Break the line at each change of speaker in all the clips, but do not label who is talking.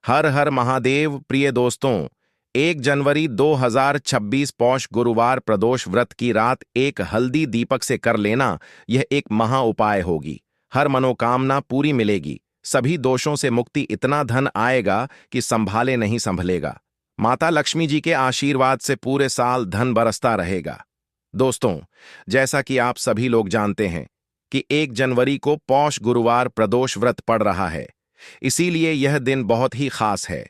हर हर महादेव। प्रिय दोस्तों, 1 जनवरी 2026 पौष गुरुवार प्रदोष व्रत की रात एक हल्दी दीपक से कर लेना, यह एक महा उपाय होगी। हर मनोकामना पूरी मिलेगी, सभी दोषों से मुक्ति, इतना धन आएगा कि संभाले नहीं संभलेगा। माता लक्ष्मी जी के आशीर्वाद से पूरे साल धन बरसता रहेगा। दोस्तों, जैसा कि आप सभी लोग जानते हैं कि 1 जनवरी को पौष गुरुवार प्रदोष व्रत पड़ रहा है, इसीलिए यह दिन बहुत ही खास है।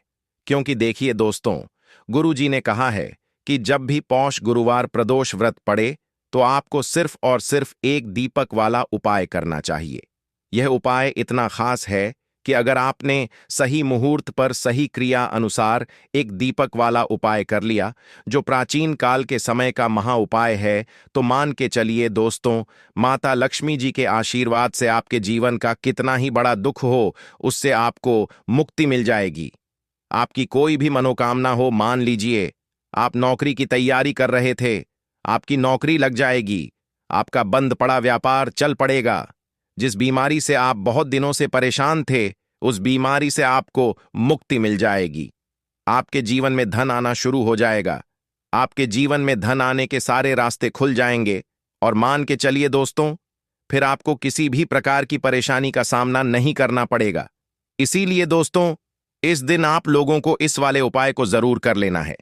क्योंकि देखिए दोस्तों, गुरु जी ने कहा है कि जब भी पौष गुरुवार प्रदोष व्रत पड़े तो आपको सिर्फ और सिर्फ एक दीपक वाला उपाय करना चाहिए। यह उपाय इतना खास है कि अगर आपने सही मुहूर्त पर सही क्रिया अनुसार एक दीपक वाला उपाय कर लिया, जो प्राचीन काल के समय का महा उपाय है, तो मान के चलिए दोस्तों, माता लक्ष्मी जी के आशीर्वाद से आपके जीवन का कितना ही बड़ा दुख हो, उससे आपको मुक्ति मिल जाएगी। आपकी कोई भी मनोकामना हो, मान लीजिए आप नौकरी की तैयारी कर रहे थे, आपकी नौकरी लग जाएगी, आपका बंद पड़ा व्यापार चल पड़ेगा, जिस बीमारी से आप बहुत दिनों से परेशान थे, उस बीमारी से आपको मुक्ति मिल जाएगी। आपके जीवन में धन आना शुरू हो जाएगा, आपके जीवन में धन आने के सारे रास्ते खुल जाएंगे, और मान के चलिए दोस्तों, फिर आपको किसी भी प्रकार की परेशानी का सामना नहीं करना पड़ेगा। इसीलिए दोस्तों, इस दिन आप लोगों को इस वाले उपाय को जरूर कर लेना है।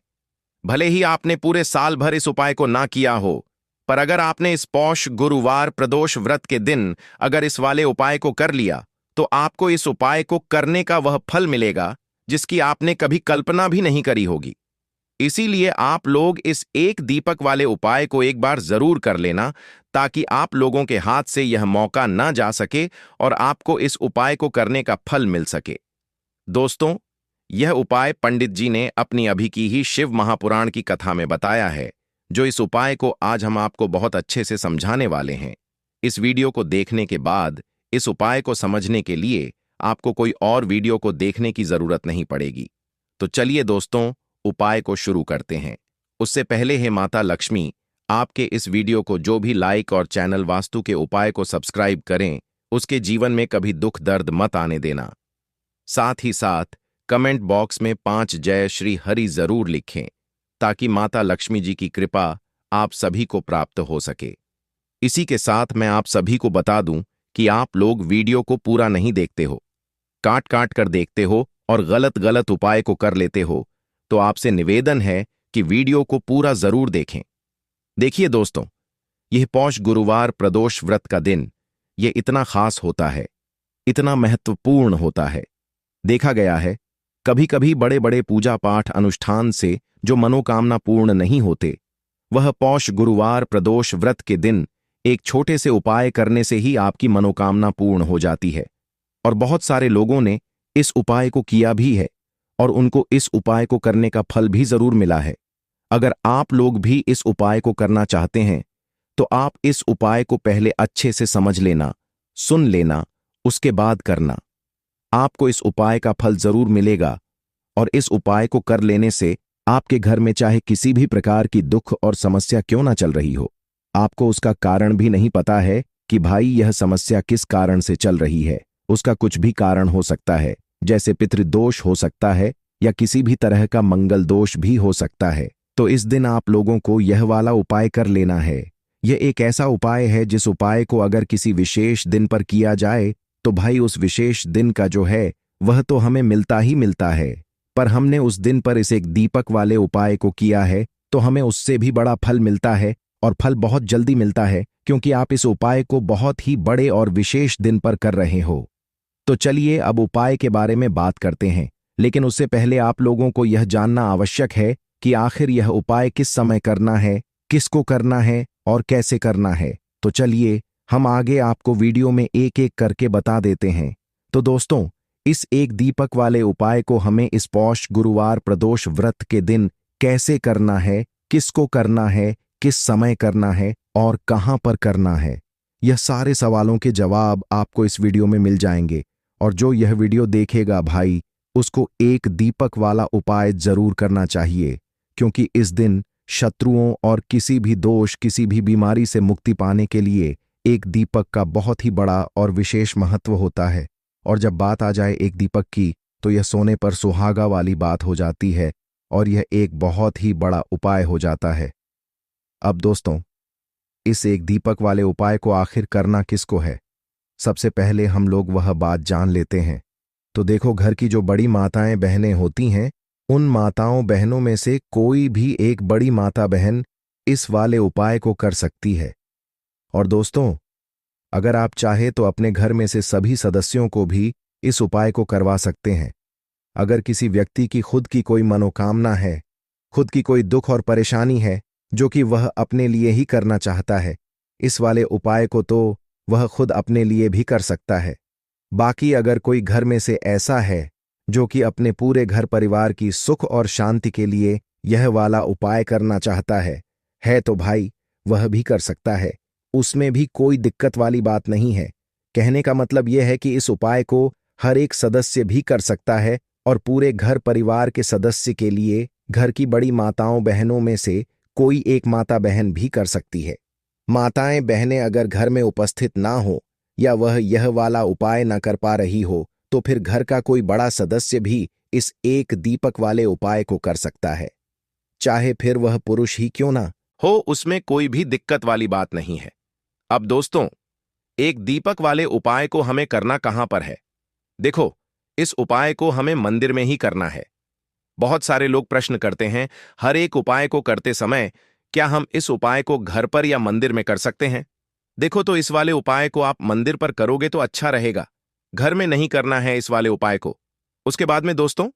भले ही आपने पूरे साल भर इस उपाय को ना किया हो, पर अगर आपने इस पौष गुरुवार प्रदोष व्रत के दिन अगर इस वाले उपाय को कर लिया, तो आपको इस उपाय को करने का वह फल मिलेगा जिसकी आपने कभी कल्पना भी नहीं करी होगी। इसीलिए आप लोग इस एक दीपक वाले उपाय को एक बार जरूर कर लेना, ताकि आप लोगों के हाथ से यह मौका ना जा सके और आपको इस उपाय को करने का फल मिल सके। दोस्तों, यह उपाय पंडित जी ने अपनी अभी की ही शिव महापुराण की कथा में बताया है, जो इस उपाय को आज हम आपको बहुत अच्छे से समझाने वाले हैं। इस वीडियो को देखने के बाद इस उपाय को समझने के लिए आपको कोई और वीडियो को देखने की जरूरत नहीं पड़ेगी। तो चलिए दोस्तों, उपाय को शुरू करते हैं। उससे पहले है माता लक्ष्मी आपके इस वीडियो को जो भी लाइक और चैनल वास्तु के उपाय को सब्सक्राइब करें, उसके जीवन में कभी दुख दर्द मत आने देना। साथ ही साथ कमेंट बॉक्स में 5 जय श्री हरि जरूर लिखें, ताकि माता लक्ष्मी जी की कृपा आप सभी को प्राप्त हो सके। इसी के साथ मैं आप सभी को बता दूं कि आप लोग वीडियो को पूरा नहीं देखते हो, काट काट कर देखते हो और गलत गलत उपाय को कर लेते हो, तो आपसे निवेदन है कि वीडियो को पूरा जरूर देखें। देखिए दोस्तों, यह पौष गुरुवार प्रदोष व्रत का दिन, यह इतना खास होता है, इतना महत्वपूर्ण होता है। देखा गया है, कभी कभी बड़े बड़े पूजा पाठ अनुष्ठान से जो मनोकामना पूर्ण नहीं होते, वह पौष गुरुवार प्रदोष व्रत के दिन एक छोटे से उपाय करने से ही आपकी मनोकामना पूर्ण हो जाती है। और बहुत सारे लोगों ने इस उपाय को किया भी है और उनको इस उपाय को करने का फल भी जरूर मिला है। अगर आप लोग भी इस उपाय को करना चाहते हैं, तो आप इस उपाय को पहले अच्छे से समझ लेना, सुन लेना, उसके बाद करना। आपको इस उपाय का फल जरूर मिलेगा, और इस उपाय को कर लेने से आपके घर में चाहे किसी भी प्रकार की दुख और समस्या क्यों ना चल रही हो, आपको उसका कारण भी नहीं पता है कि भाई यह समस्या किस कारण से चल रही है, उसका कुछ भी कारण हो सकता है, जैसे पितृदोष हो सकता है या किसी भी तरह का मंगल दोष भी हो सकता है। तो इस दिन आप लोगों को यह वाला उपाय कर लेना है। यह एक ऐसा उपाय है जिस उपाय को अगर किसी विशेष दिन पर किया जाए, तो भाई उस विशेष दिन का जो है वह तो हमें मिलता ही मिलता है, पर हमने उस दिन पर इस एक दीपक वाले उपाय को किया है तो हमें उससे भी बड़ा फल मिलता है, और फल बहुत जल्दी मिलता है, क्योंकि आप इस उपाय को बहुत ही बड़े और विशेष दिन पर कर रहे हो। तो चलिए अब उपाय के बारे में बात करते हैं, लेकिन उससे पहले आप लोगों को यह जानना आवश्यक है कि आखिर यह उपाय किस समय करना है, किसको करना है और कैसे करना है। तो चलिए हम आगे आपको वीडियो में एक एक करके बता देते हैं। तो दोस्तों, इस एक दीपक वाले उपाय को हमें इस पौष गुरुवार प्रदोष व्रत के दिन कैसे करना है, किसको करना है, किस समय करना है और कहां पर करना है, यह सारे सवालों के जवाब आपको इस वीडियो में मिल जाएंगे। और जो यह वीडियो देखेगा भाई, उसको एक दीपक वाला उपाय जरूर करना चाहिए, क्योंकि इस दिन शत्रुओं और किसी भी दोष, किसी भी बीमारी से मुक्ति पाने के लिए एक दीपक का बहुत ही बड़ा और विशेष महत्व होता है। और जब बात आ जाए एक दीपक की, तो यह सोने पर सुहागा वाली बात हो जाती है और यह एक बहुत ही बड़ा उपाय हो जाता है। अब दोस्तों, इस एक दीपक वाले उपाय को आखिर करना किसको है? सबसे पहले हम लोग वह बात जान लेते हैं। तो देखो, घर की जो बड़ी माताएं बहनें होती हैं, उन माताओं बहनों में से कोई भी एक बड़ी माता बहन इस वाले उपाय को कर सकती है। और दोस्तों, अगर आप चाहे तो अपने घर में से सभी सदस्यों को भी इस उपाय को करवा सकते हैं। अगर किसी व्यक्ति की खुद की कोई मनोकामना है, खुद की कोई दुख और परेशानी है जो कि वह अपने लिए ही करना चाहता है, इस वाले उपाय को तो वह खुद अपने लिए भी कर सकता है। बाकी अगर कोई घर में से ऐसा है जो कि अपने पूरे घर परिवार की सुख और शांति के लिए यह वाला उपाय करना चाहता है तो भाई वह भी कर सकता है। उसमें भी कोई दिक्कत वाली बात नहीं है। कहने का मतलब यह है कि इस उपाय को हर एक सदस्य भी कर सकता है और पूरे घर परिवार के सदस्य के लिए घर की बड़ी माताओं बहनों में से कोई एक माता बहन भी कर सकती है। माताएं बहनें अगर घर में उपस्थित ना हो या वह यह वाला उपाय ना कर पा रही हो तो फिर घर का कोई बड़ा सदस्य भी इस एक दीपक वाले उपाय को कर सकता है, चाहे फिर वह पुरुष ही क्यों ना हो। उसमें कोई भी दिक्कत वाली बात नहीं है। अब दोस्तों, एक दीपक वाले उपाय को हमें करना कहां पर है? देखो, इस उपाय को हमें मंदिर में ही करना है। बहुत सारे लोग प्रश्न करते हैं, हर एक उपाय को करते समय क्या हम इस उपाय को घर पर या मंदिर में कर सकते हैं? देखो, तो इस वाले उपाय को आप मंदिर पर करोगे तो अच्छा रहेगा, घर में नहीं करना है इस वाले उपाय को। उसके बाद में दोस्तों,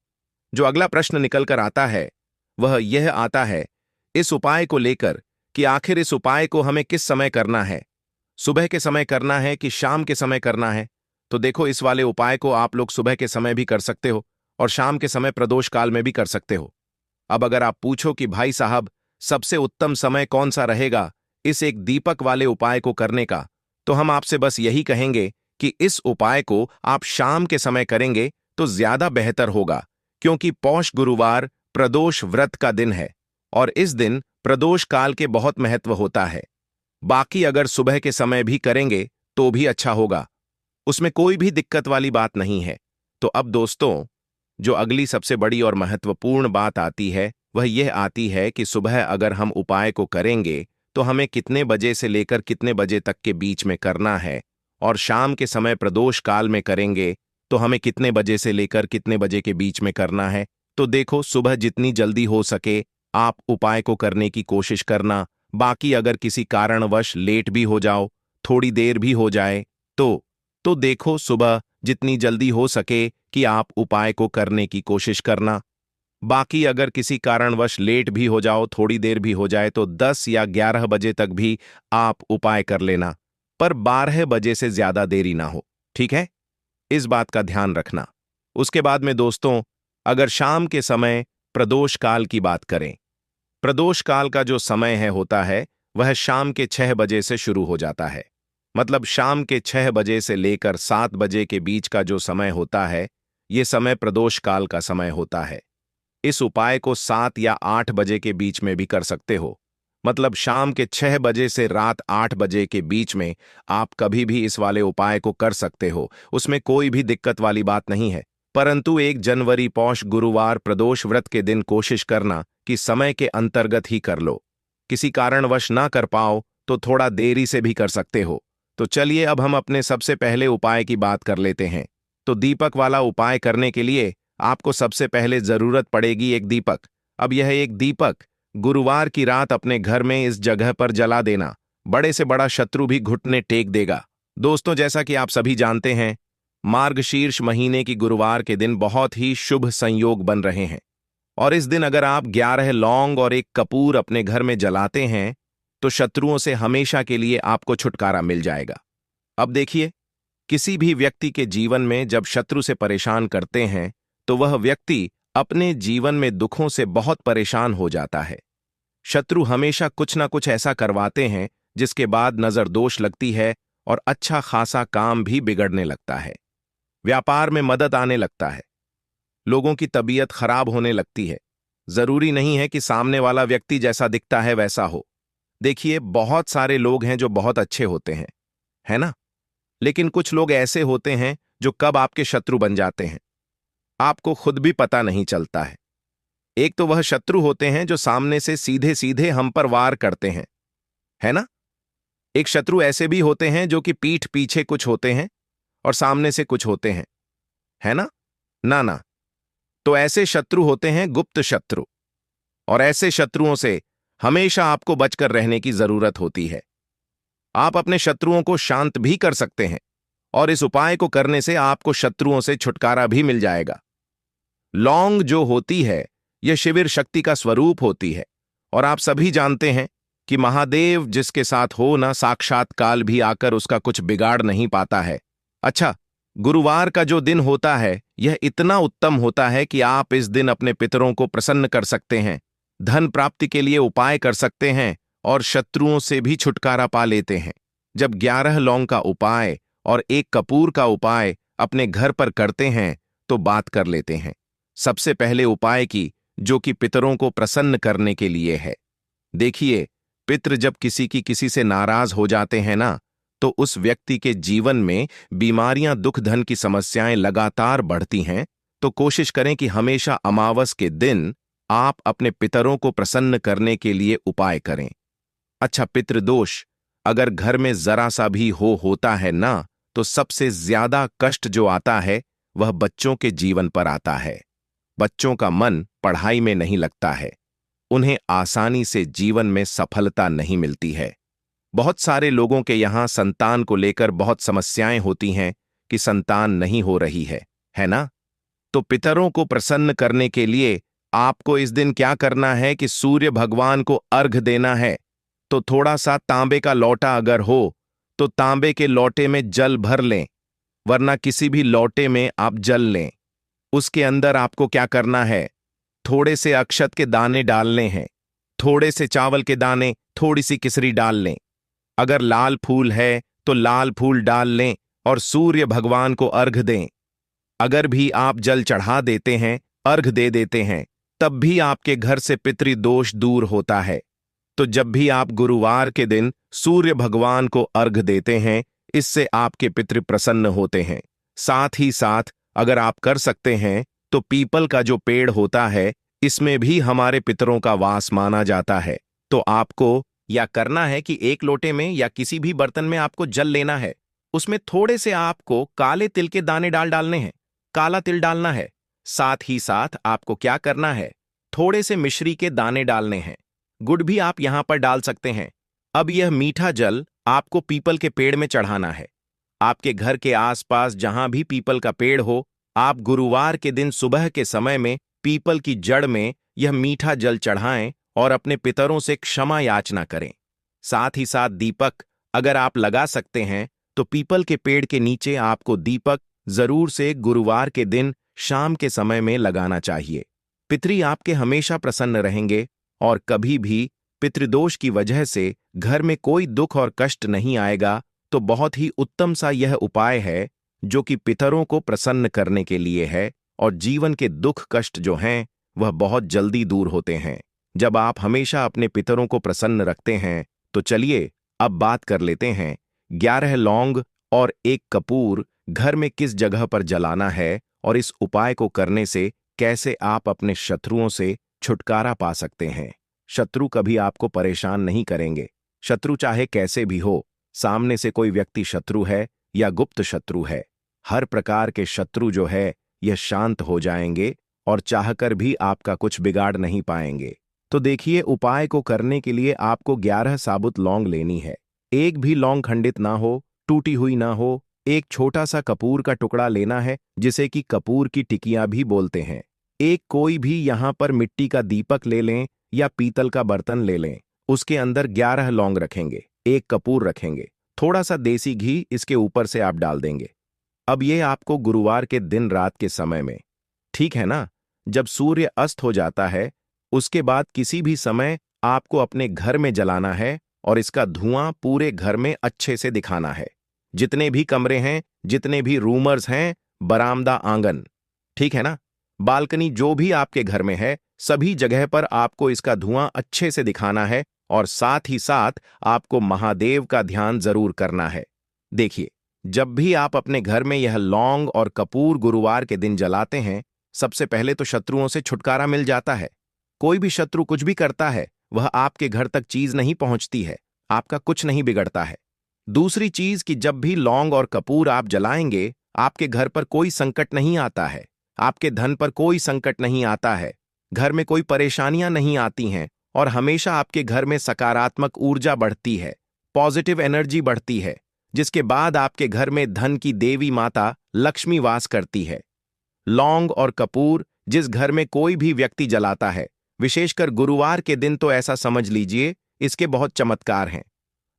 जो अगला प्रश्न निकल कर आता है वह यह आता है इस उपाय को लेकर कि आखिर इस उपाय को हमें किस समय करना है, सुबह के समय करना है कि शाम के समय करना है? तो देखो, इस वाले उपाय को आप लोग सुबह के समय भी कर सकते हो और शाम के समय प्रदोष काल में भी कर सकते हो। अब अगर आप पूछो कि भाई साहब, सबसे उत्तम समय कौन सा रहेगा इस एक दीपक वाले उपाय को करने का, तो हम आपसे बस यही कहेंगे कि इस उपाय को आप शाम के समय करेंगे तो ज्यादा बेहतर होगा, क्योंकि पौष गुरुवार प्रदोष व्रत का दिन है और इस दिन प्रदोष काल के बहुत महत्व होता है। बाकी अगर सुबह के समय भी करेंगे तो भी अच्छा होगा, उसमें कोई भी दिक्कत वाली बात नहीं है। तो अब दोस्तों, जो अगली सबसे बड़ी और महत्वपूर्ण बात आती है वह यह आती है कि सुबह अगर हम उपाय को करेंगे तो हमें कितने बजे से लेकर कितने बजे तक के बीच में करना है, और शाम के समय प्रदोष काल में करेंगे तो हमें कितने बजे से लेकर कितने बजे के बीच में करना है। तो देखो, सुबह जितनी जल्दी हो सके आप उपाय को करने की कोशिश करना। बाकी अगर किसी कारणवश लेट भी हो जाओ, थोड़ी देर भी हो जाए, तो देखो, सुबह जितनी जल्दी हो सके कि आप उपाय को करने की कोशिश करना। बाकी अगर किसी कारणवश लेट भी हो जाओ, थोड़ी देर भी हो जाए, तो 10 या 11 बजे तक भी आप उपाय कर लेना, पर 12 बजे से ज्यादा देरी ना हो, ठीक है? इस बात का ध्यान रखना। उसके बाद में दोस्तों, अगर शाम के समय प्रदोष काल की बात करें, प्रदोष काल का जो समय होता है वह शाम के 6 बजे से शुरू हो जाता है। मतलब शाम के 6 बजे से लेकर 7 बजे के बीच का जो समय होता है, ये समय प्रदोष काल का समय होता है। इस उपाय को 7 या 8 बजे के बीच में भी कर सकते हो। मतलब शाम के 6 बजे से रात 8 बजे के बीच में आप कभी भी इस वाले उपाय को कर सकते हो, उसमें कोई भी दिक्कत वाली बात नहीं है। परंतु 1 जनवरी पौष गुरुवार प्रदोष व्रत के दिन कोशिश करना कि समय के अंतर्गत ही कर लो। किसी कारणवश ना कर पाओ तो थोड़ा देरी से भी कर सकते हो। तो चलिए, अब हम अपने सबसे पहले उपाय की बात कर लेते हैं। तो दीपक वाला उपाय करने के लिए आपको सबसे पहले जरूरत पड़ेगी एक दीपक। अब यह एक दीपक गुरुवार की रात अपने घर में इस जगह पर जला देना, बड़े से बड़ा शत्रु भी घुटने टेक देगा। दोस्तों, जैसा कि आप सभी जानते हैं, मार्गशीर्ष महीने की गुरुवार के दिन बहुत ही शुभ संयोग बन रहे हैं और इस दिन अगर आप 11 लौंग और एक कपूर अपने घर में जलाते हैं तो शत्रुओं से हमेशा के लिए आपको छुटकारा मिल जाएगा। अब देखिए, किसी भी व्यक्ति के जीवन में जब शत्रु से परेशान करते हैं तो वह व्यक्ति अपने जीवन में दुखों से बहुत परेशान हो जाता है। शत्रु हमेशा कुछ ना कुछ ऐसा करवाते हैं जिसके बाद नजर दोष लगती है और अच्छा खासा काम भी बिगड़ने लगता है। व्यापार में मदद आने लगता है, लोगों की तबीयत खराब होने लगती है। जरूरी नहीं है कि सामने वाला व्यक्ति जैसा दिखता है वैसा हो। देखिए, बहुत सारे लोग हैं जो बहुत अच्छे होते हैं, है ना? लेकिन कुछ लोग ऐसे होते हैं जो कब आपके शत्रु बन जाते हैं। आपको खुद भी पता नहीं चलता है। एक तो वह शत्रु होते हैं जो सामने से सीधे सीधे हम पर वार करते हैं, है ना? एक शत्रु ऐसे भी होते हैं जो कि पीठ पीछे कुछ होते हैं और सामने से कुछ होते हैं, है ना? ना ना। तो ऐसे शत्रु होते हैं गुप्त शत्रु, और ऐसे शत्रुओं से हमेशा आपको बचकर रहने की जरूरत होती है। आप अपने शत्रुओं को शांत भी कर सकते हैं, और इस उपाय को करने से आपको शत्रुओं से छुटकारा भी मिल जाएगा। लौंग जो होती है, यह शिविर शक्ति का स्वरूप होती है, और आप सभी जानते हैं कि महादेव जिसके साथ हो ना, साक्षात काल भी आकर उसका कुछ बिगाड़ नहीं पाता है। अच्छा, गुरुवार का जो दिन होता है यह इतना उत्तम होता है कि आप इस दिन अपने पितरों को प्रसन्न कर सकते हैं, धन प्राप्ति के लिए उपाय कर सकते हैं और शत्रुओं से भी छुटकारा पा लेते हैं। जब 11 लौंग का उपाय और 1 कपूर का उपाय अपने घर पर करते हैं तो बात कर लेते हैं सबसे पहले उपाय की, जो कि पितरों को प्रसन्न करने के लिए है। देखिए, पितृ जब किसी से नाराज हो जाते हैं ना, तो उस व्यक्ति के जीवन में बीमारियां, दुख, धन की समस्याएं लगातार बढ़ती हैं। तो कोशिश करें कि हमेशा अमावस के दिन आप अपने पितरों को प्रसन्न करने के लिए उपाय करें। अच्छा, पितृदोष अगर घर में जरा सा भी होता है ना, तो सबसे ज्यादा कष्ट जो आता है वह बच्चों के जीवन पर आता है। बच्चों का मन पढ़ाई में नहीं लगता है, उन्हें आसानी से जीवन में सफलता नहीं मिलती है। बहुत सारे लोगों के यहां संतान को लेकर बहुत समस्याएं होती हैं कि संतान नहीं हो रही है ना? तो पितरों को प्रसन्न करने के लिए आपको इस दिन क्या करना है कि सूर्य भगवान को अर्घ देना है। तो थोड़ा सा तांबे का लोटा अगर हो तो तांबे के लोटे में जल भर लें, वरना किसी भी लोटे में आप जल लें। उसके अंदर आपको क्या करना है, थोड़े से अक्षत के दाने डालने हैं, थोड़े से चावल के दाने, थोड़ी सी किसरी डाल लें। अगर लाल फूल है तो लाल फूल डाल लें और सूर्य भगवान को अर्घ दें। अगर भी आप जल चढ़ा देते हैं, अर्घ दे देते हैं, तब भी आपके घर से पितृदोष दूर होता है। तो जब भी आप गुरुवार के दिन सूर्य भगवान को अर्घ देते हैं, इससे आपके पितृ प्रसन्न होते हैं। साथ ही साथ अगर आप कर सकते हैं तो पीपल का जो पेड़ होता है, इसमें भी हमारे पितरों का वास माना जाता है। तो आपको या करना है कि 1 लोटे में या किसी भी बर्तन में आपको जल लेना है, उसमें थोड़े से आपको काले तिल के दाने डालने हैं, काला तिल डालना है। साथ ही साथ आपको क्या करना है, थोड़े से मिश्री के दाने डालने हैं, गुड़ भी आप यहां पर डाल सकते हैं। अब यह मीठा जल आपको पीपल के पेड़ में चढ़ाना है। आपके घर के आसपास जहां भी पीपल का पेड़ हो, आप गुरुवार के दिन सुबह के समय में पीपल की जड़ में यह मीठा जल चढ़ाएं और अपने पितरों से क्षमा याचना करें। साथ ही साथ दीपक अगर आप लगा सकते हैं तो पीपल के पेड़ के नीचे आपको दीपक जरूर से गुरुवार के दिन शाम के समय में लगाना चाहिए। पितरी आपके हमेशा प्रसन्न रहेंगे और कभी भी पितृदोष की वजह से घर में कोई दुख और कष्ट नहीं आएगा। तो बहुत ही उत्तम सा यह उपाय है जो कि पितरों को प्रसन्न करने के लिए है, और जीवन के दुख कष्ट जो हैं वह बहुत जल्दी दूर होते हैं जब आप हमेशा अपने पितरों को प्रसन्न रखते हैं। तो चलिए अब बात कर लेते हैं 11 लौंग और 1 कपूर घर में किस जगह पर जलाना है, और इस उपाय को करने से कैसे आप अपने शत्रुओं से छुटकारा पा सकते हैं। शत्रु कभी आपको परेशान नहीं करेंगे। शत्रु चाहे कैसे भी हो, सामने से कोई व्यक्ति शत्रु है या गुप्त शत्रु है, हर प्रकार के शत्रु जो है यह शांत हो जाएंगे और चाहकर भी आपका कुछ बिगाड़ नहीं पाएंगे। तो देखिए, उपाय को करने के लिए आपको 11 साबुत लौंग लेनी है। एक भी लौंग खंडित ना हो, टूटी हुई ना हो। एक छोटा सा कपूर का टुकड़ा लेना है, जिसे कि कपूर की टिकियां भी बोलते हैं। एक कोई भी यहां पर मिट्टी का दीपक ले लें या पीतल का बर्तन ले लें। उसके अंदर 11 लौंग रखेंगे, 1 कपूर रखेंगे, थोड़ा सा देसी घी इसके ऊपर से आप डाल देंगे। अब ये आपको गुरुवार के दिन रात के समय में, ठीक है ना, जब सूर्य अस्त हो जाता है, उसके बाद किसी भी समय आपको अपने घर में जलाना है और इसका धुआं पूरे घर में अच्छे से दिखाना है। जितने भी कमरे हैं, जितने भी रूमर्स हैं, बरामदा, आंगन, ठीक है ना, बालकनी, जो भी आपके घर में है, सभी जगह पर आपको इसका धुआं अच्छे से दिखाना है। और साथ ही साथ आपको महादेव का ध्यान जरूर करना है। देखिए, जब भी आप अपने घर में यह लौंग और कपूर गुरुवार के दिन जलाते हैं, सबसे पहले तो शत्रुओं से छुटकारा मिल जाता है। कोई भी शत्रु कुछ भी करता है, वह आपके घर तक चीज नहीं पहुंचती है, आपका कुछ नहीं बिगड़ता है। दूसरी चीज कि जब भी लौंग और कपूर आप जलाएंगे, आपके घर पर कोई संकट नहीं आता है, आपके धन पर कोई संकट नहीं आता है, घर में कोई परेशानियां नहीं आती हैं और हमेशा आपके घर में सकारात्मक ऊर्जा बढ़ती है, पॉजिटिव एनर्जी बढ़ती है, जिसके बाद आपके घर में धन की देवी माता लक्ष्मी वास करती है। लौंग और कपूर जिस घर में कोई भी व्यक्ति जलाता है, विशेषकर गुरुवार के दिन, तो ऐसा समझ लीजिए इसके बहुत चमत्कार हैं।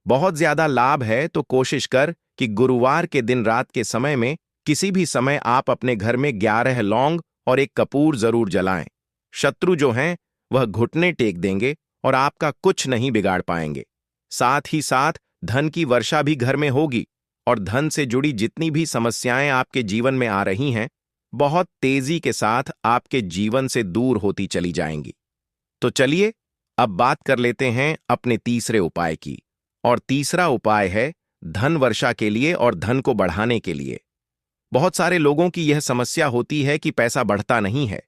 बहुत ज्यादा लाभ है, तो कोशिश कर कि गुरुवार के दिन रात के समय में किसी भी समय आप अपने घर में 11 लौंग और एक कपूर जरूर जलाएं। शत्रु जो हैं वह घुटने टेक देंगे और आपका कुछ नहीं बिगाड़ पाएंगे। साथ ही साथ धन की वर्षा भी घर में होगी और धन से जुड़ी जितनी भी समस्याएं आपके जीवन में आ रही हैं, बहुत तेजी के साथ आपके जीवन से दूर होती चली जाएंगी। तो चलिए अब बात कर लेते हैं अपने तीसरे उपाय की। और तीसरा उपाय है धन वर्षा के लिए और धन को बढ़ाने के लिए। बहुत सारे लोगों की यह समस्या होती है कि पैसा बढ़ता नहीं है।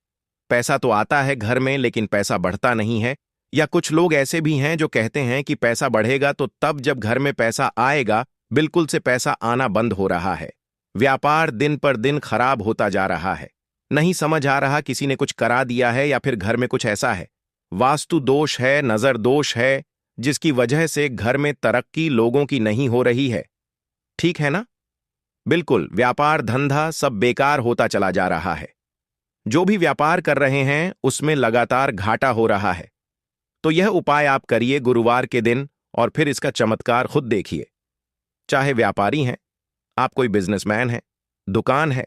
पैसा तो आता है घर में, लेकिन पैसा बढ़ता नहीं है। या कुछ लोग ऐसे भी हैं जो कहते हैं कि पैसा बढ़ेगा तो तब जब घर में पैसा आएगा, बिल्कुल से पैसा आना बंद हो रहा है। व्यापार दिन पर दिन खराब होता जा रहा है। नहीं समझ आ रहा किसी ने कुछ करा दिया है या फिर घर में कुछ ऐसा है, वास्तु दोष है, नजर दोष है, जिसकी वजह से घर में तरक्की लोगों की नहीं हो रही है। ठीक है ना? बिल्कुल, व्यापार धंधा सब बेकार होता चला जा रहा है। जो भी व्यापार कर रहे हैं उसमें लगातार घाटा हो रहा है। तो यह उपाय आप करिए गुरुवार के दिन और फिर इसका चमत्कार खुद देखिए। चाहे व्यापारी हैं, आप कोई बिजनेसमैन हैं, दुकान है,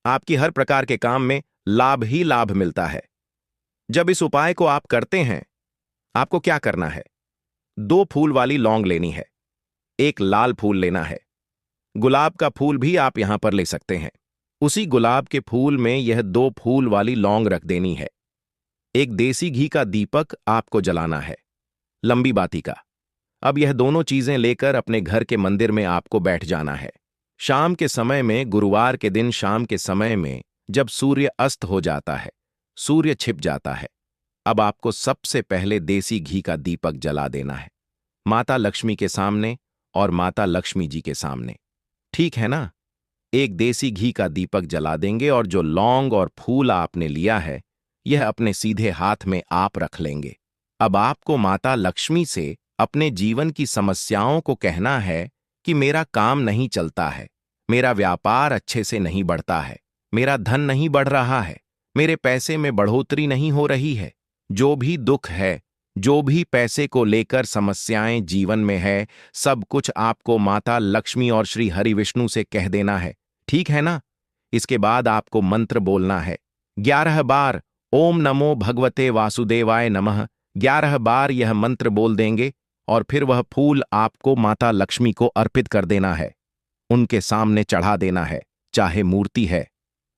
आपकी हर प्रकार के काम में लाभ ही लाभ मिलता है। जब इस उपाय को आप करते हैं, आपको क्या करना है? 2 फूल वाली लौंग लेनी है, एक लाल फूल लेना है। गुलाब का फूल भी आप यहां पर ले सकते हैं। उसी गुलाब के फूल में यह 2 फूल वाली लौंग रख देनी है। एक देसी घी का दीपक आपको जलाना है, लंबी बाती का। अब यह दोनों चीजें लेकर अपने घर के मंदिर में आपको बैठ जाना है। शाम के समय में, गुरुवार के दिन शाम के समय में, जब सूर्य अस्त हो जाता है, सूर्य छिप जाता है, अब आपको सबसे पहले देसी घी का दीपक जला देना है, माता लक्ष्मी के सामने और माता लक्ष्मी जी के सामने। ठीक है ना? एक देसी घी का दीपक जला देंगे और जो लौंग और फूल आपने लिया है, यह अपने सीधे हाथ में आप रख लेंगे। अब आपको माता लक्ष्मी से अपने जीवन की समस्याओं को कहना है कि मेरा काम नहीं चलता है, मेरा व्यापार अच्छे से नहीं बढ़ता है, मेरा धन नहीं बढ़ रहा है, मेरे पैसे में बढ़ोतरी नहीं हो रही है। जो भी दुख है, जो भी पैसे को लेकर समस्याएं जीवन में है, सब कुछ आपको माता लक्ष्मी और श्री हरि विष्णु से कह देना है। ठीक है ना? इसके बाद आपको मंत्र बोलना है 11 बार, ओम नमो भगवते वासुदेवाय नमः। 11 बार यह मंत्र बोल देंगे और फिर वह फूल आपको माता लक्ष्मी को अर्पित कर देना है, उनके सामने चढ़ा देना है। चाहे मूर्ति है,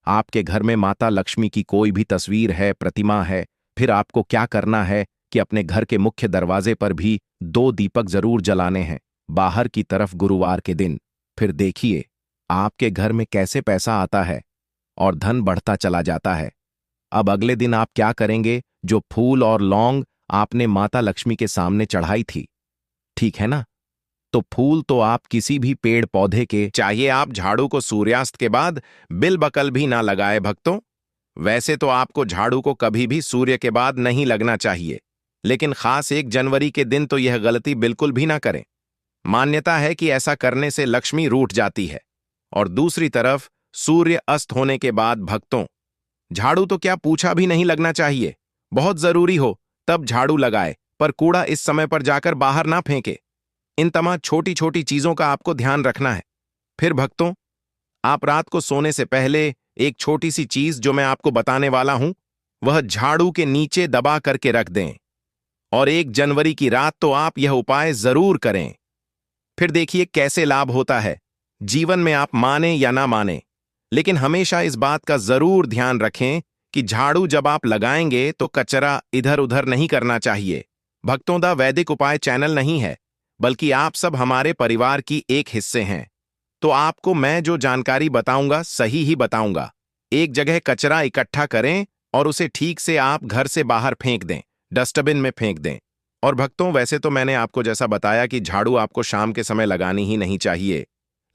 आपके घर में माता लक्ष्मी की कोई भी तस्वीर है, प्रतिमा है, फिर आपको क्या करना है कि अपने घर के मुख्य दरवाजे पर भी 2 दीपक जरूर जलाने हैं, बाहर की तरफ गुरुवार के दिन। फिर देखिए आपके घर में कैसे पैसा आता है और धन बढ़ता चला जाता है। अब अगले दिन आप क्या करेंगे? जो फूल और लौंग आपने माता लक्ष्मी के सामने चढ़ाई थी, ठीक है ना, तो फूल तो आप किसी भी पेड़ पौधे के, चाहिए आप झाड़ू को सूर्यास्त के बाद बिल बकल भी ना लगाए भक्तों। वैसे तो आपको झाड़ू को कभी भी सूर्य के बाद नहीं लगना चाहिए, लेकिन खास 1 जनवरी के दिन तो यह गलती बिल्कुल भी ना करें। मान्यता है कि ऐसा करने से लक्ष्मी रूठ जाती है। और दूसरी तरफ सूर्य अस्त होने के बाद भक्तों, झाड़ू तो क्या पूछा भी नहीं लगना चाहिए। बहुत जरूरी हो तब झाड़ू लगाए, पर कूड़ा इस समय पर जाकर बाहर ना फेंके। इन तमाम छोटी छोटी चीजों का आपको ध्यान रखना है। फिर भक्तों, आप रात को सोने से पहले एक छोटी सी चीज जो मैं आपको बताने वाला हूं, वह झाड़ू के नीचे दबा करके रख दें। और 1 जनवरी की रात तो आप यह उपाय जरूर करें। फिर देखिए कैसे लाभ होता है। जीवन में आप माने या ना माने, लेकिन हमेशा इस बात का जरूर ध्यान रखें कि झाड़ू जब आप लगाएंगे तो कचरा इधर उधर नहीं करना चाहिए। भक्तों, द वैदिक उपाय चैनल नहीं है, बल्कि आप सब हमारे परिवार की एक हिस्से हैं। तो आपको मैं जो जानकारी बताऊंगा सही ही बताऊंगा, एक जगह कचरा इकट्ठा करें और उसे ठीक से आप घर से बाहर फेंक दें, डस्टबिन में फेंक दें। और भक्तों, वैसे तो मैंने आपको जैसा बताया कि झाड़ू आपको शाम के समय लगानी ही नहीं चाहिए,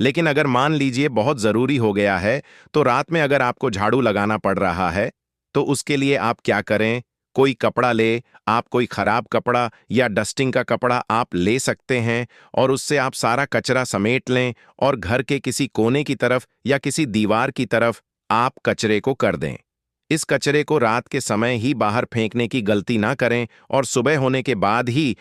लेकिन अगर मान लीजिए बहुत जरूरी हो गया है, तो रात में अगर आपको झाड़ू लगाना पड़ रहा है, तो उसके लिए आप क्या करें? कोई कपड़ा ले, आप कोई खराब कपड़ा या डस्टिंग का कपड़ा आप ले सकते हैं और उससे आप सारा कचरा समेट लें और घर के किसी कोने की तरफ या किसी दीवार की तरफ आप कचरे को कर दें। इस कचरे को रात के समय ही बाहर फेंकने की गलती ना करें और सुबह होने के बाद ही